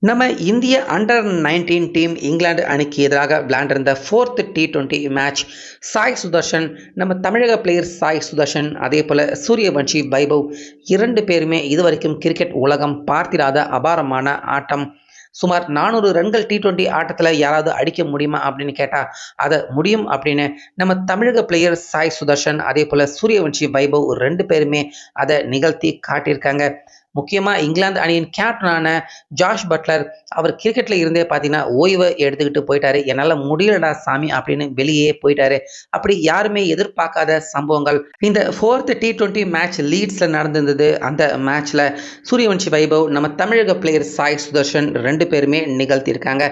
நம்ம இந்திய under 19 team England அணிக்கு எதிராக விளையாண்டிருந்த 4th T20 match Sai Sudarshan, நம்ம தமிழக பிளேயர் சாய் சுதர்ஷன், அதே போல் சூரியவன்ஷி, வைபவ் இரண்டு பேருமே இதுவரைக்கும் கிரிக்கெட் உலகம் பார்த்திராத அபாரமான ஆட்டம். சுமார் 400 ரன்கள் T20 ஆட்டத்தில் யாராவது அடிக்க முடியுமா அப்படின்னு கேட்டால் அதை முடியும் அப்படின்னு நம்ம தமிழக பிளேயர் சாய் சுதர்ஷன், அதே போல் சூரியவன்ஷி, வைபவ் ரெண்டு பேருமே அதை நிகழ்த்தி காட்டியிருக்காங்க. முக்கியமாக இங்கிலாந்து அணியின் கேப்டனான ஜாஷ் பட்லர் அவர் கிரிக்கெட்டில் இருந்தே பார்த்தீங்கன்னா ஓய்வை எடுத்துக்கிட்டு போயிட்டாரு. என்னால் முடியலடா சாமி அப்படின்னு வெளியே போயிட்டாரு. அப்படி யாருமே எதிர்பார்க்காத சம்பவங்கள் இந்த 4th T20 மேட்ச் லீட்ஸில் நடந்திருந்தது. அந்த மேட்ச்சில் சூரியவன்ஷி, வைபவ், நம்ம தமிழக பிளேயர் சாய் சுதர்ஷன் ரெண்டு பேருமே நிகழ்த்தியிருக்காங்க.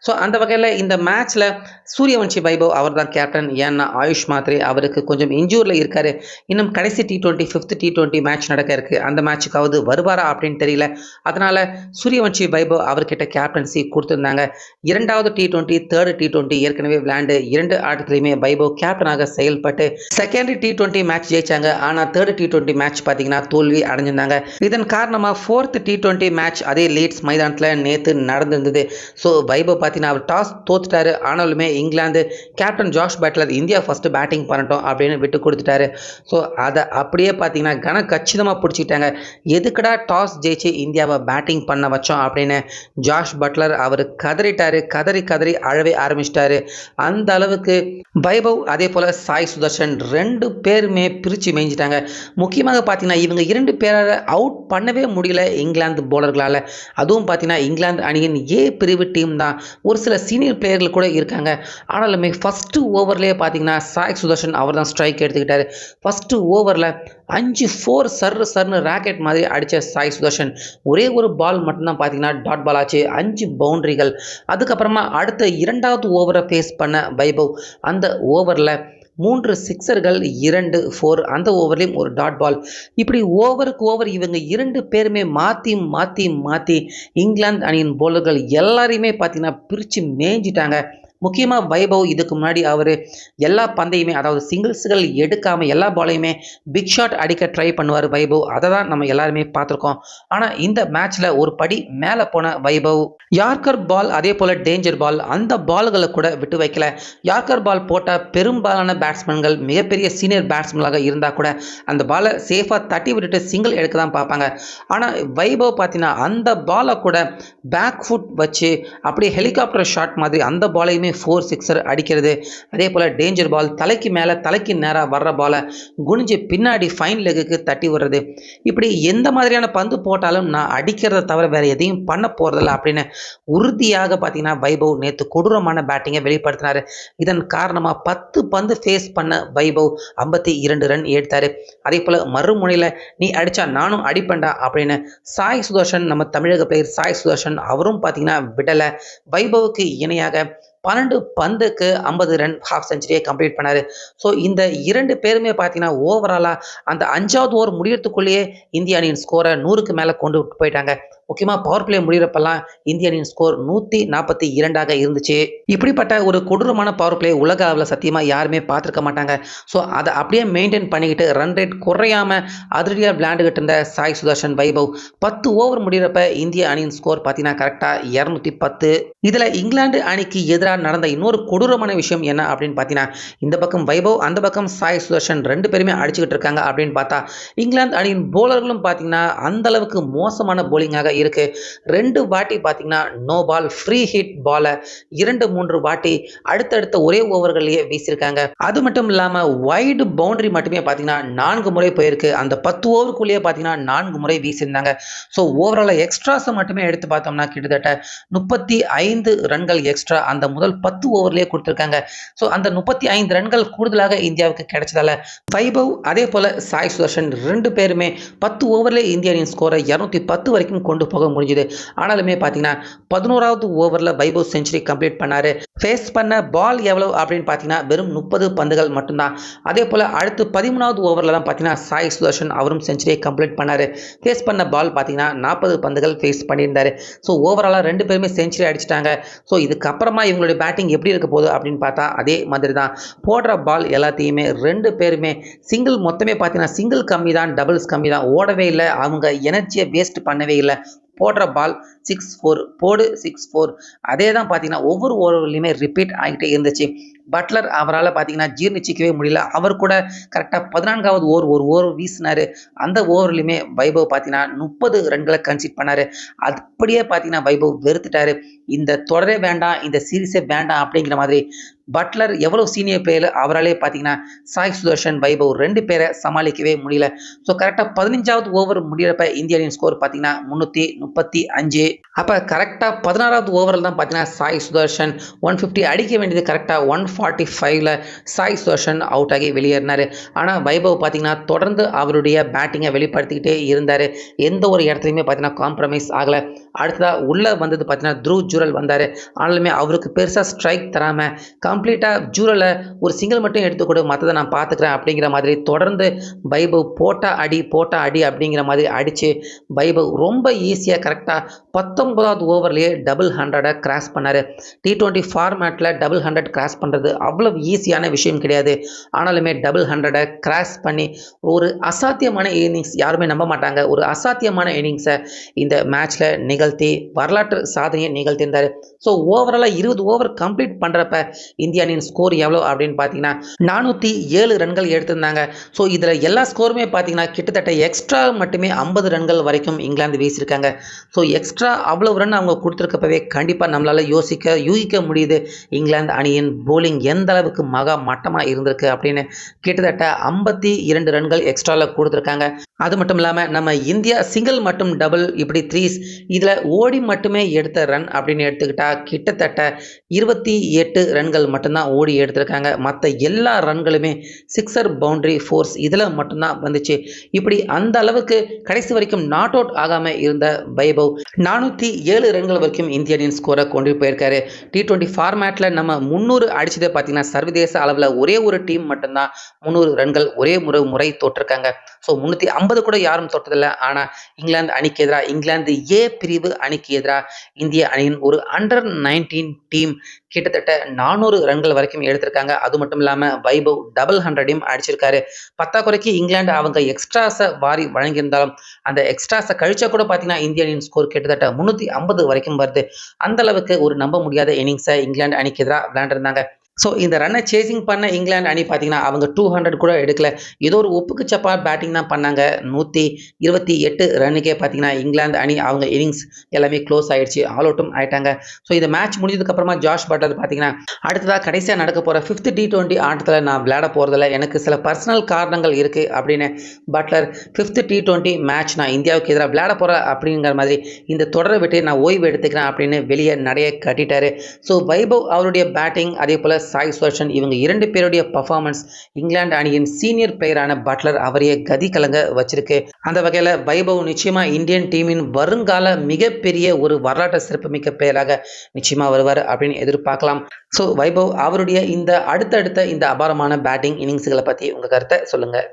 ஸோ அந்த வகையில் இந்த மேட்ச்சில் சூரியவன்ஷி, வைபவ் அவர் தான் கேப்டன். ஏன்னா ஆயுஷ் மாத்ரே அவருக்கு கொஞ்சம் இன்ஜூரில் இருக்காரு. இன்னும் கடைசி T20 5th T20 மேட்ச் நடக்க இருக்கு. அந்த மேட்சுக்காவது வருவாரா அப்படின்னு தெரியல. அதனால சூரியவன்ஷி, வைபவ் அவர்கிட்ட கேப்டன்சி கொடுத்திருந்தாங்க. இரண்டாவது T20 3rd T20 ஏற்கனவே விளையாண்டு இரண்டு ஆட்டத்திலையுமே வைபவ் கேப்டனாக செயல்பட்டு செகண்ட் T20 மேட்ச் ஜெயிச்சாங்க. ஆனால் 3rd T20 மேட்ச் பார்த்தீங்கன்னா தோல்வி அடைஞ்சிருந்தாங்க. இதன் காரணமாக 4th T20 மேட்ச் அதே லீட்ஸ் மைதானத்தில் நேற்று நடந்திருந்தது. ஸோ வைபவ் பார்த்தீங்கன்னா அவர் டாஸ் தோத்துட்டாரு. ஆனாலுமே இங்கிலாந்து captain Jos Buttler India first batting பண்ணட்டும் அப்படின்னு விட்டு கொடுத்துட்டாரு. ஸோ அதை அப்படியே பார்த்தீங்கன்னா கன கச்சிதமாக பிடிச்சிக்கிட்டாங்க. எதுக்கடா டாஸ் ஜெயிச்சு இந்தியாவை பேட்டிங் பண்ண வச்சோம் அப்படின்னு ஜாஷ் பட்லர் அவர் கதறிட்டாரு. கதறி கதறி அழவே ஆரம்பிச்சிட்டாரு. அந்த அளவுக்கு வைபவ் அதே போல் சாய் சுதர்ஷன் ரெண்டு பேருமே பிரித்து மேய்ஞ்சிட்டாங்க. முக்கியமாக பார்த்தீங்கன்னா இவங்க இரண்டு பேரால் அவுட் பண்ணவே முடியல இங்கிலாந்து போலர்களால். அதுவும் பார்த்தீங்கன்னா இங்கிலாந்து அணியின் ஏ பிரிவு டீம் தான். ஒரு சில சீனியர் பிளேயர்கள் கூட இருக்காங்க. ஆனாலுமே ஃபஸ்ட்டு ஓவர்லேயே பார்த்தீங்கன்னா சாய் சுதர்ஷன் அவர் தான் ஸ்ட்ரைக் எடுத்துக்கிட்டாரு. ஃபஸ்ட்டு ஓவரில் 5 4 சர்னு ராக்கெட் மாதிரி அடித்த சாய் சுதர்ஷன் ஒரே ஒரு பால் மட்டும்தான் பார்த்தீங்கன்னா டாட் பால் ஆச்சு. 5 பவுண்டரிகள். அதுக்கப்புறமா அடுத்த இரண்டாவது ஓவரை ஃபேஸ் பண்ண வைபவ் அந்த ஓவரில் 3 சிக்ஸர்கள் 2 4 அந்த ஓவர்லேயும் ஒரு டாட் பால். இப்படி ஓவருக்கு ஓவர் இவங்க இரண்டு பேருமே மாற்றி மாற்றி மாற்றி இங்கிலாந்து அணியின் போலர்கள் எல்லாரையுமே பார்த்தீங்கன்னா பிரித்து மேய்ஞ்சிட்டாங்க. முக்கியமாக வைபவ் இதுக்கு முன்னாடி அவர் எல்லா பந்தையுமே, அதாவது சிங்கிள்ஸுகள் எடுக்காமல் எல்லா பாலையுமே பிக் ஷாட் அடிக்க ட்ரை பண்ணுவார் வைபவ். அதை தான் நம்ம எல்லாருமே பார்த்துருக்கோம். ஆனால் இந்த மேட்ச்சில் ஒரு படி மேலே போன வைபவ் யார்கர் பால், அதே போல் டேஞ்சர் பால், அந்த பால்களை கூட விட்டு வைக்கல. யார்கர் பால் போட்டால் பெரும்பாலான பேட்ஸ்மேன்கள் மிகப்பெரிய சீனியர் பேட்ஸ்மேனாக இருந்தால் கூட அந்த பாலை சேஃபாக தட்டி விட்டுட்டு சிங்கிள் எடுக்க தான் பார்ப்பாங்க. ஆனால் வைபவ் பார்த்தீங்கன்னா அந்த பாலை கூட பேக் ஃபுட் வச்சு அப்படியே ஹெலிகாப்டர் ஷாட் மாதிரி அந்த பாலையுமே 4 சிக்ஸர் அடிக்கிறது. அதே போல் டேஞ்சர் பால் தலைக்கு மேலே தலைக்கு நேராக வர்ற பாலை குனிஞ்சு பின்னாடி ஃபைன் லெக்குக்கு தட்டி விடுறது. இப்படி எந்த மாதிரியான பந்து போட்டாலும் நான் அடிக்கிறத தவிர வேறு எதையும் பண்ண போகிறதில்ல அப்படின்னு உறுதியாக பார்த்தீங்கன்னா வைபவ் நேற்று கொடூரமான பேட்டிங்கை வெளிப்படுத்தினார். இதன் காரணமாக 10 பந்து ஃபேஸ் பண்ண வைபவ் 52 ரன் எடுத்தார். அதே போல் மறுமுனையில் நீ அடித்தா நானும் அடிப்பேன்டா அப்படின்னு சாய் சுதர்ஷன், நம்ம தமிழக பிளேயர் சாய் சுதர்ஷன் அவரும் பார்த்தீங்கன்னா விடலை. வைபவுக்கு இணையாக 12 பந்துக்கு 50 ரன் ஹாஃப் செஞ்சுரியை கம்ப்ளீட் பண்ணார். ஸோ இந்த இரண்டு பேருமே பார்த்தீங்கன்னா ஓவராலாக அந்த 5வது ஓவர் முடியறதுக்குள்ளேயே இந்திய அணியின் ஸ்கோரை 100க்கு மேலே கொண்டு போயிட்டாங்க. முக்கியமாக பவர் பிளே முடிகிறப்பெல்லாம் இந்திய அணியின் ஸ்கோர் 142ஆக இருந்துச்சு. இப்படிப்பட்ட ஒரு கொடூரமான பவர் பிளே உலக அளவில் சத்தியமாக யாருமே பார்த்துருக்க மாட்டாங்க. ஸோ அதை அப்படியே மெயின்டைன் பண்ணிக்கிட்டு ரன் ரேட் குறையாமல் அதிரடியாக விளையாண்டுக்கிட்டு இருந்த சாய் சுதர்ஷன், வைபவ் 10 ஓவர் முடிகிறப்ப இந்திய அணியின் ஸ்கோர் பார்த்தீங்கன்னா கரெக்டாக 210. இதில் இங்கிலாந்து அணிக்கு எதிராக நடந்த இன்னொரு கொடூரமான விஷயம் என்ன அப்படின்னு பார்த்தீங்கன்னா இந்த பக்கம் வைபவ், அந்த பக்கம் சாய் சுதர்ஷன் ரெண்டு பேருமே அடிச்சுக்கிட்டு இருக்காங்க. அப்படின்னு பார்த்தா இங்கிலாந்து அணியின் போலர்களும் பார்த்தீங்கன்னா அந்த அளவுக்கு மோசமான போலிங்காக இருக்கு. 2 வாட்டி பார்த்தீங்கன்னா நோ பால் ஃப்ரீ ஹிட் பாலை 2-3 வாட்டி அடுத்தடுத்த ஒரே ஓவர்களையே வீசியிருக்காங்க. அது மட்டும் இல்லாமல் வைடு பவுண்டரி மட்டுமே பார்த்தீங்கன்னா 4 முறை போயிருக்கு. அந்த 10 ஓவருக்குள்ளேயே பார்த்தீங்கன்னா 4 முறை வீசியிருந்தாங்க. ஸோ ஓவராலாக எக்ஸ்ட்ராஸை மட்டுமே எடுத்து பார்த்தோம்னா கிட்டத்தட்ட 35 ரன்கள் எக்ஸ்ட்ரா அந்த முதல் 10 ஓவர்லேயே கொடுத்துருக்காங்க. ஸோ அந்த 35 ரன்கள் கூடுதலாக இந்தியாவுக்கு கிடைச்சதால வைபவ் அதே போல் சாய் சுதர்ஷன் ரெண்டு பேருமே 10 ஓவர்லேயே இந்திய அணியின் ஸ்கோரை 210 வரைக்கும் கொண்டு போக முடிஞ்சுது. ஆனாலுமே பார்த்தீங்கன்னா 11வது ஓவரில் வைபவ் செஞ்சுரி கம்ப்ளீட் பண்ணார். ஃபேஸ் பண்ண பால் எவ்வளவு அப்படின்னு பார்த்தீங்கன்னா வெறும் 30 பந்துகள் மட்டும்தான். அதே போல் அடுத்து 13வது ஓவரில் தான் பார்த்தீங்கன்னா சாய் சுதர்ஷன் அவரும் செஞ்சுரியை கம்ப்ளீட் பண்ணார். ஃபேஸ் பண்ண பால் பார்த்தீங்கன்னா 40 பந்துகள் ஃபேஸ் பண்ணியிருந்தார். ஸோ ஓவராலாக ரெண்டு பேருமே செஞ்சுரி அடிச்சிட்டாங்க. ஸோ இதுக்கப்புறமா இவங்களுடைய பேட்டிங் எப்படி இருக்க போகுது அப்படின்னு பார்த்தா அதே மாதிரி தான். போடுற பால் எல்லாத்தையுமே ரெண்டு பேருமே சிங்கிள் மொத்தமே பார்த்தீங்கன்னா சிங்கிள் கம்மி தான், டபுள்ஸ் கம்மி தான். ஓடவே இல்லை, அவங்க எனர்ஜியை வேஸ்ட் பண்ணவே இல்லை. போடுற பால் 6-4 போடு 6-4 அதே தான் பார்த்தீங்கன்னா ஒவ்வொரு ஓவர்லையுமே ரிப்பீட் ஆகிட்டே இருந்துச்சு. பட்லர் அவரால் பார்த்தீங்கன்னா ஜீர்ணிச்சிக்கவே முடியல. அவர் கூட கரெக்டாக 14வது ஓவர் ஒரு ஓவர் வீசினார். அந்த ஓவர்லையுமே வைபவ் பார்த்தீங்கன்னா 30 ரன்களை கன்சிட் பண்ணார். அப்படியே பார்த்தீங்கன்னா வைபவ் வெறுத்துட்டாரு. இந்த தொடரே வேண்டாம், இந்த சீரீஸே வேண்டாம் அப்படிங்கிற மாதிரி பட்லர் எவ்வளோ சீனியர் பிளேயர் அவராலே பார்த்தீங்கன்னா சாய் சுதர்ஷன், வைபவ் 2 பேரை சமாளிக்கவே முடியல. ஸோ கரெக்டாக 15வது ஓவர் முடிகிறப்ப இந்திய அணியின் ஸ்கோர் பார்த்தீங்கன்னா 335. அப்போ கரெக்டாக 16வது ஓவரில் தான் பார்த்தீங்கன்னா சாய் சுதர்ஷன் 150 அடிக்க வேண்டியது கரெக்டாக 145ல் சாய் சுதர்ஷன் அவுட் ஆகி வெளியேறினார். ஆனால் வைபவ் பார்த்தீங்கன்னா தொடர்ந்து அவருடைய பேட்டிங்கை வெளிப்படுத்திக்கிட்டே இருந்தார். எந்த ஒரு இடத்துலையுமே பார்த்தீங்கன்னா காம்ப்ரமைஸ் ஆகலை. அடுத்ததாக உள்ளே வந்தது பார்த்தீங்கன்னா த்ருவ் ஜுரல் வந்தார். ஆனாலுமே அவருக்கு பெருசாக ஸ்ட்ரைக் தராமல் கம்ப்ளீட்டாக ஜூரலை ஒரு சிங்கிள் மட்டும் எடுத்துக்கூட மற்றதை நான் பார்த்துக்கிறேன் அப்படிங்கிற மாதிரி தொடர்ந்து வைபவ் போட்டா அடி அப்படிங்கிற மாதிரி அடித்து வைபவ் ரொம்ப ஈஸியாக கரெக்டாக 19வது ஓவர்லேயே டபுள் 100 கிராஸ் பண்ணார். T20 ஃபார்மேட்டில் டபுள் 100 கிராஸ் பண்ணுறது அவ்வளவு ஈஸியான விஷயம் கிடையாது. ஆனாலுமே டபுள் 100 கிராஸ் பண்ணி ஒரு அசாத்தியமான இன்னிங்ஸ், யாருமே நம்ப மாட்டாங்க, ஒரு அசாத்தியமான இன்னிங்ஸை இந்த மேட்ச்சில் நிகழ்த்தி வரலாற்று சாதனையை நிகழ்த்தியிருந்தார். ஸோ ஓவராலாக 20 ஓவர் கம்ப்ளீட் பண்ணுறப்ப இந்திய அணியின் ஸ்கோர் எவ்வளோ அப்படின்னு பார்த்தீங்கன்னா 407 ரன்கள் எடுத்திருந்தாங்க. ஸோ இதில் எல்லா ஸ்கோருமே பார்த்தீங்கன்னா கிட்டத்தட்ட எக்ஸ்ட்ரா மட்டுமே 50 ரன்கள் வரைக்கும் இங்கிலாந்து வீசியிருக்காங்க. ஸோ எக்ஸ்ட்ரா அவ்வளோ ரன் அவங்க கொடுத்துருக்கப்பவே கண்டிப்பாக நம்மளால் யூகிக்க முடியுது இங்கிலாந்து அணியின் போலிங் எந்த அளவுக்கு மகா மட்டமாக இருந்திருக்கு அப்படின்னு. கிட்டத்தட்ட 52 ரன்கள் எக்ஸ்ட்ராவில் கொடுத்துருக்காங்க. அது மட்டும் இல்லாமல் நம்ம இந்தியா சிங்கிள் மற்றும் டபுள் இப்படி த்ரீஸ் இதில் ஓடி மட்டுமே எடுத்த ரன் அப்படின்னு எடுத்துக்கிட்டால் கிட்டத்தட்ட 28 ரன்கள் மட்டும்தான் ஓடி எடுத்திருக்காங்க. மற்ற எல்லா ரன்களுமே சிக்ஸர், பவுண்டரி, ஃபோர்ஸ் இதில் மட்டும்தான் வந்துச்சு. இப்படி அந்த அளவுக்கு கடைசி வரைக்கும் நாட் அவுட் ஆகாமல் இருந்த வைபவ் 407 ரன்கள் வரைக்கும் இந்திய அணியின் ஸ்கோரை கொண்டு போயிருக்காரு. T20 ஃபார்மேட்டில் நம்ம 300 அடிச்சதை பார்த்தீங்கன்னா சர்வதேச அளவில் ஒரே ஒரு டீம் மட்டும்தான் 300 ரன்கள் ஒரே முறை தோற்றிருக்காங்க. ஸோ 350 கூட யாரும் தொட்டதில்லை. ஆனால் இங்கிலாந்து அணிக்கு எதிராக, இங்கிலாந்து ஏ பிரிவு அணிக்கு எதிராக இந்திய அணியின் ஒரு அண்டர்-19 டீம் கிட்டத்தட்ட 400 ரன்கள் வரைக்கும் எடுத்திருக்காங்க. அது மட்டும் இல்லாமல் வைபவ் டபுள் 100யும் அடிச்சிருக்காரு. பத்தாக்குறைக்கு இங்கிலாந்து அவங்க எக்ஸ்ட்ராஸை வாரி வழங்கியிருந்தாலும் அந்த எக்ஸ்ட்ராஸை கழிச்சா கூட பார்த்தீங்கன்னா இந்திய அணியின் ஸ்கோர் கிட்டத்தட்ட 350 வரைக்கும் வருது. அந்த அளவுக்கு ஒரு நம்ப முடியாத இன்னிங்ஸை இங்கிலாந்து அணிக்கு எதிராக விளையாண்டுருந்தாங்க. ஸோ இந்த ரன்னை சேசிங் பண்ண இங்கிலாந்து அணி பார்த்தீங்கன்னா அவங்க 200 கூட எடுக்கல. ஏதோ ஒரு ஒப்புக்கு சப்பா பேட்டிங் தான் பண்ணாங்க. 128 ரன்னுக்கே பார்த்தீங்கன்னா இங்கிலாந்து அணி அவங்க இன்னிங்ஸ் எல்லாமே க்ளோஸ் ஆயிடுச்சு, ஆல் அவுட்டும் ஆயிட்டாங்க. ஸோ இந்த மேட்ச் முடிஞ்சதுக்கப்புறமா ஜாஷ் பட்லர் பார்த்தீங்கன்னா அடுத்ததாக கடைசியாக நடக்க போகிற 5th T20 ஆட்டத்தில் நான் விளையாட போகிறதில்ல, எனக்கு சில பர்சனல் காரணங்கள் இருக்குது அப்படின்னு பட்லர் 5th T20 மேட்ச் நான் இந்தியாவுக்கு எதிராக விளையாட போகிறேன் அப்படிங்கிற மாதிரி இந்த தொடரை விட்டு நான் ஓய்வு எடுத்துக்கிறேன் அப்படின்னு வெளியே நடைய கட்டிட்டாரு. ஸோ வைபவ் அவருடைய பேட்டிங், அதே போல் சாய் சுதர்ஷன் இவங்க 2 பேருடைய பர்ஃபார்மன்ஸ் இங்கிலாந்து அணியின் சீனியர் பிளேயரான பட்லர் அவரையே கதி கலங்க வச்சிருக்கு. அந்த வகையில் வைபவ் நிச்சயமா இந்தியன் டீமின் வருங்கால மிகப்பெரிய ஒரு வரலாற்று சிறப்புமிக்க பிளேயராக நிச்சயமா வருவார் அப்படின்னு எதிர்பார்க்கலாம். ஸோ வைபவ் அவருடைய இந்த அடுத்தடுத்த இந்த அபாரமான பேட்டிங் இன்னிங்ஸ்களை பற்றி உங்கள் கருத்தை சொல்லுங்கள்.